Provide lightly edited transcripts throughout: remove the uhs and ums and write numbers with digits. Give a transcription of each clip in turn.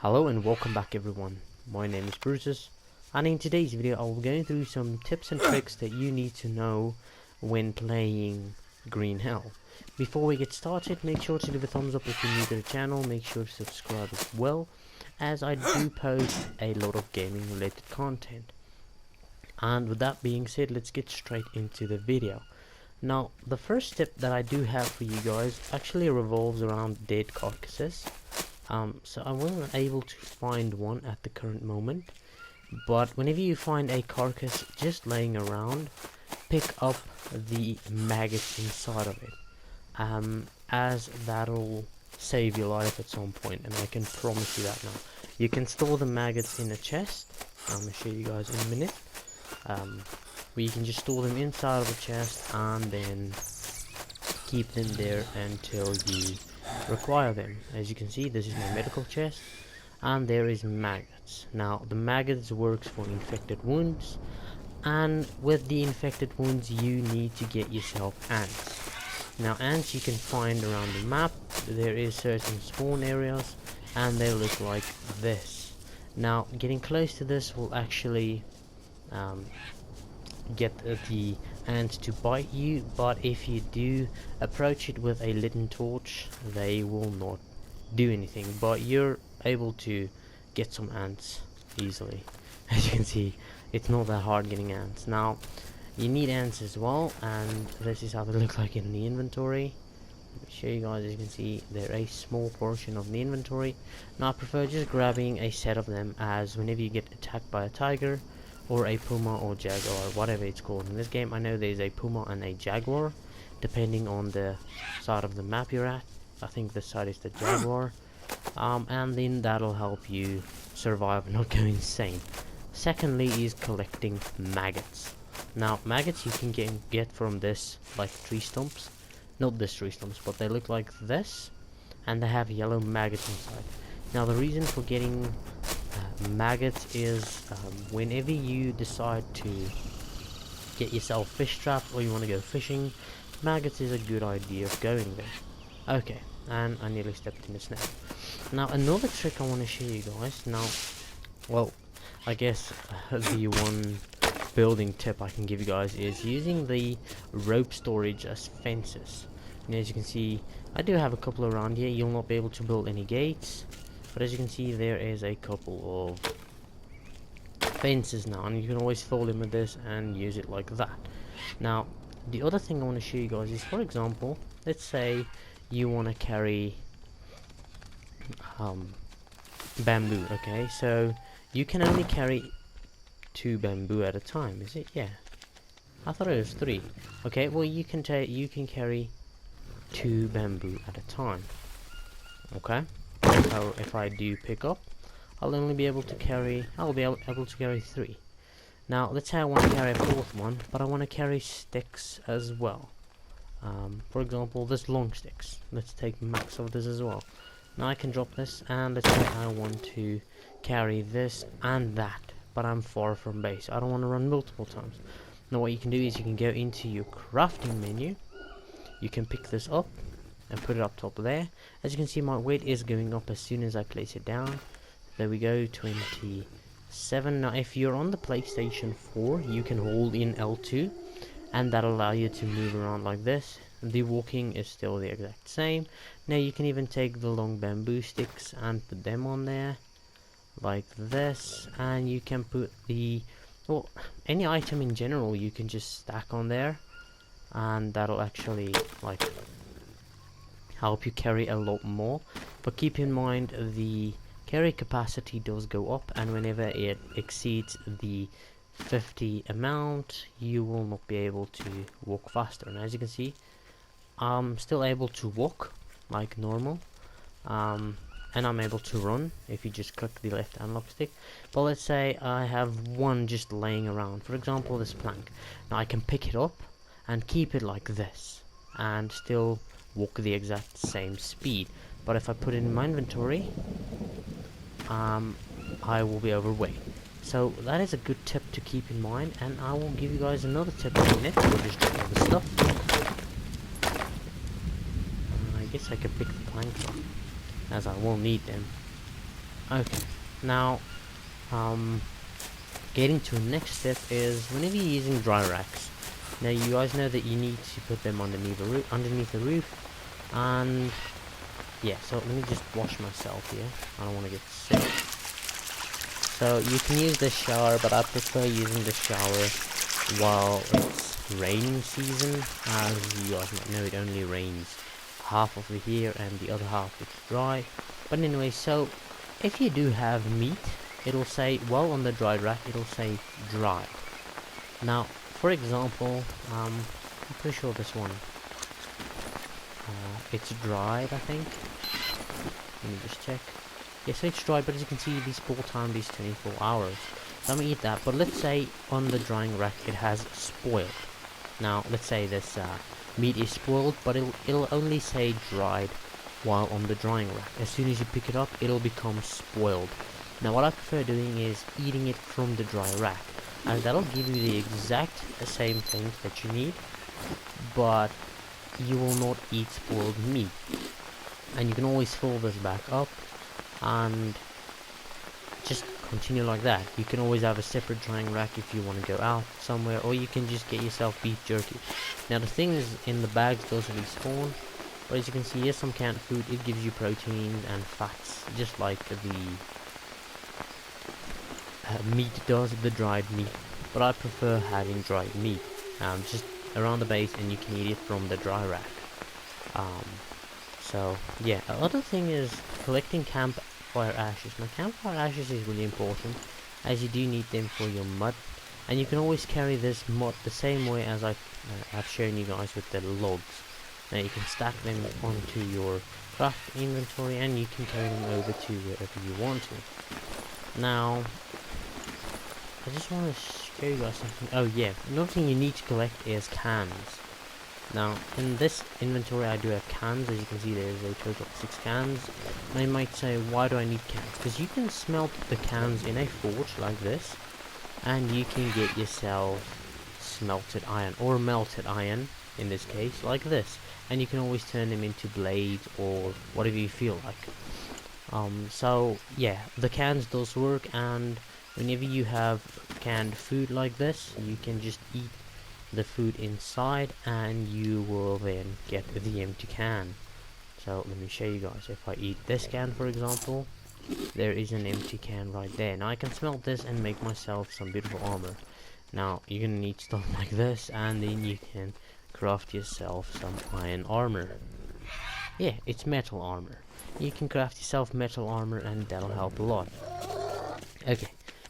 Hello and welcome back everyone. My name is Brutus, and in today's video I will be going through some tips and tricks that you need to know when playing Green Hell. Before we get started, make sure to leave a thumbs up if you're new to the channel, make sure to subscribe as well, as I do post a lot of gaming related content. And with that being said, let's get straight into the video. Now, the first tip that I do have for you guys actually revolves around dead carcasses. So I wasn't able to find one at the current moment, but whenever you find a carcass just laying around, pick up the maggots inside of it, as that'll save your life at some point, and I can promise you that now. You can store the maggots in a chest. I'm going to show you guys in a minute, where you can just store them inside of a chest and then keep them there until you require them. As you can see, this is my medical chest, and there is maggots. Now the maggots works for infected wounds, and with the infected wounds you need to get yourself ants. Now ants you can find around the map. There is certain spawn areas and they look like this. Now getting close to this will actually get the ants to bite you, but if you do approach it with a lit torch, they will not do anything, but you're able to get some ants easily. As you can see, it's not that hard getting ants. Now you need ants as well, and this is how they look like in the inventory. Let me show you guys. As you can see, they're a small portion of the inventory. Now I prefer just grabbing a set of them, as whenever you get attacked by a tiger or a puma or jaguar, whatever it's called in this game. I know there's a puma and a jaguar depending on the side of the map you're at. I think this side is the jaguar, and then that'll help you survive and not go insane. Secondly is collecting maggots. Now maggots you can get from this, like tree stumps, not this tree stumps, but they look like this, and they have yellow maggots inside. Now the reason for getting maggots is whenever you decide to get yourself fish traps or you want to go fishing, maggots is a good idea of going there. Okay, and I nearly stepped in the snake. Now another trick I want to show you guys. Now, well, I guess the one building tip I can give you guys is using the rope storage as fences. And as you can see, I do have a couple around here. You'll not be able to build any gates, but as you can see, there is a couple of fences now, and you can always fold in with this and use it like that. Now the other thing I want to show you guys is, for example, let's say you want to carry bamboo. Okay, so you can only carry 2 bamboo at a time, is it? Yeah, I thought it was 3. Okay, well you can carry 2 bamboo at a time. Okay, so if I do pick up, I'll be able to carry 3. Now let's say I want to carry a 4th one, but I want to carry sticks as well. For example, this long sticks. Let's take max of this as well. Now I can drop this, and let's say I want to carry this and that, but I'm far from base. I don't want to run multiple times. Now what you can do is you can go into your crafting menu. You can pick this up and put it up top there. As you can see, my weight is going up as soon as I place it down. There we go, 27. Now if you're on the PlayStation 4, you can hold in L2 and that'll allow you to move around like this. The walking is still the exact same. Now you can even take the long bamboo sticks and put them on there like this, and you can put the, well, any item in general you can just stack on there, and that'll actually like help you carry a lot more. But keep in mind the carry capacity does go up, and whenever it exceeds the 50 amount you will not be able to walk faster. And as you can see, I'm still able to walk like normal, and I'm able to run if you just click the left analog stick. But let's say I have one just laying around, for example this plank. Now I can pick it up and keep it like this and still walk the exact same speed, but if I put it in my inventory, I will be overweight. So that is a good tip to keep in mind, and I will give you guys another tip in a minute. We'll just drop all the stuff. I guess I could pick the planks up, as I will need them. Okay, now getting to the next step is whenever you're using dry racks. Now you guys know that you need to put them underneath the roof, and yeah. So let me just wash myself here. I don't want to get sick. So you can use the shower, but I prefer using the shower while it's raining season. As you guys might know, it only rains half of the year and the other half it's dry. But anyway, so if you do have meat, it'll say, well, on the dry rack it'll say dry. Now for example, I'm pretty sure this one it's dried, I think. Let me just check. Yes, so it's dried, but as you can see, the spoil time is 24 hours. So I'm gonna eat that, but let's say on the drying rack it has spoiled. Now let's say this meat is spoiled, but it'll only say dried while on the drying rack. As soon as you pick it up, it'll become spoiled. Now what I prefer doing is eating it from the dry rack, and that'll give you the exact same things that you need, but you will not eat spoiled meat. And you can always fill this back up and just continue like that. You can always have a separate drying rack if you want to go out somewhere, or you can just get yourself beef jerky. Now the thing is, in the bags those respawn, but as you can see, here's some canned food. It gives you proteins and fats, just like the meat does, the dried meat. But I prefer having dried meat, just around the base, and you can eat it from the dry rack. So yeah, another thing is collecting campfire ashes. Now campfire ashes is really important, as you do need them for your mud, and you can always carry this mud the same way as I've shown you guys with the logs. Now you can stack them onto your craft inventory, and you can carry them over to wherever you want to. Now I just want to show you guys something. Oh yeah, another thing you need to collect is cans. Now in this inventory I do have cans. As you can see, there's a total of 6 cans. Now you might say, why do I need cans? Because you can smelt the cans in a forge like this, and you can get yourself smelted iron, or melted iron in this case, like this, and you can always turn them into blades or whatever you feel like. So yeah, the cans does work, and whenever you have canned food like this, you can just eat the food inside and you will then get the empty can. So let me show you guys. If I eat this can, for example, there is an empty can right there. Now I can smelt this and make myself some beautiful armor. Now you're gonna need stuff like this, and then you can craft yourself some iron armor. Yeah, it's metal armor. You can craft yourself metal armor, and that'll help a lot. Okay,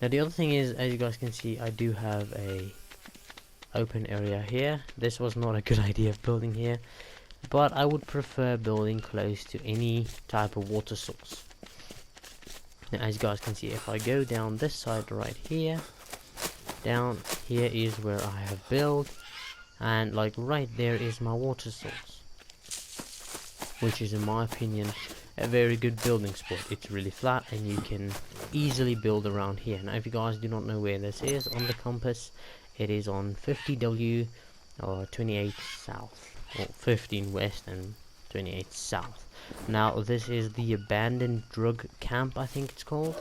now the other thing is, as you guys can see, I do have a open area here. This was not a good idea of building here, but I would prefer building close to any type of water source. Now as you guys can see, if I go down this side right here, down here is where I have built, and like right there is my water source, which is in my opinion a very good building spot. It's really flat and you can easily build around here. Now if you guys do not know where this is on the compass, it is on 50W or 28 south, or 15 west and 28 south. Now this is the abandoned drug camp, I think it's called.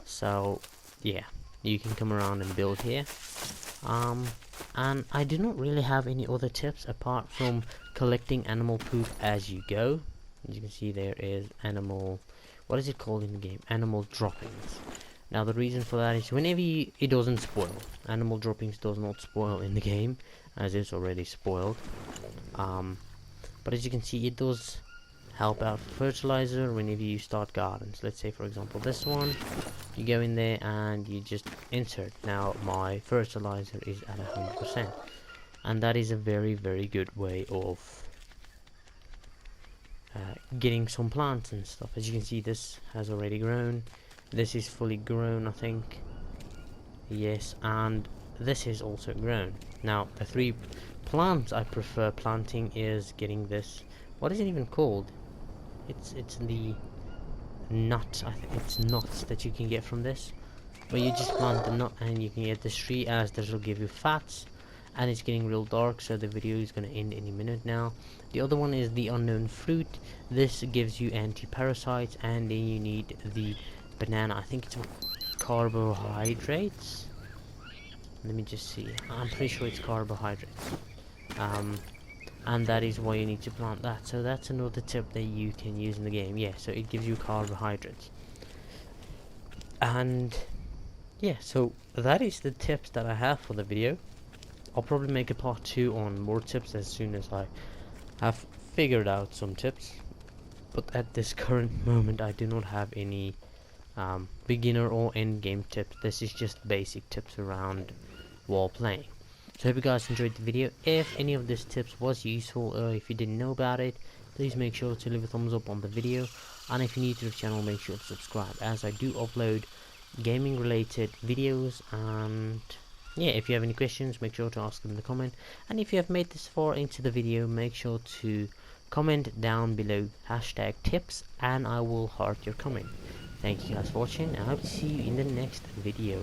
So yeah, you can come around and build here. And I do not really have any other tips apart from collecting animal poop as you go. As you can see, there is animal, what is it called in the game? Animal droppings. Now the reason for that is whenever it doesn't spoil. Animal droppings does not spoil in the game, as it's already spoiled. But as you can see, it does help out for fertilizer whenever you start gardens. Let's say for example this one, you go in there and you just insert. Now my fertilizer is at 100%, and that is a very good way of getting some plants and stuff. As you can see, this has already grown. This is fully grown, I think. Yes, and this is also grown. Now the 3 plants I prefer planting is getting this, what is it even called? It's the nuts. I think it's nuts that you can get from this, but you just plant the nut and you can get this tree, as this will give you fats. And it's getting real dark, so the video is going to end any minute now. The other one is the unknown fruit. This gives you anti-parasites, and then you need the banana. I think it's carbohydrates. Let me just see. I'm pretty sure it's carbohydrates. And that is why you need to plant that. So that's another tip that you can use in the game. Yeah, so it gives you carbohydrates. And yeah, so that is the tips that I have for the video. I'll probably make a part 2 on more tips as soon as I have figured out some tips. But at this current moment I do not have any beginner or end game tips. This is just basic tips around while playing. So I hope you guys enjoyed the video. If any of these tips was useful, or if you didn't know about it, please make sure to leave a thumbs up on the video. And if you're new to the channel, make sure to subscribe, as I do upload gaming related videos. And yeah, if you have any questions, make sure to ask them in the comment. And if you have made this far into the video, make sure to comment down below #tips, and I will heart your comment. Thank you guys for watching, and I hope to see you in the next video.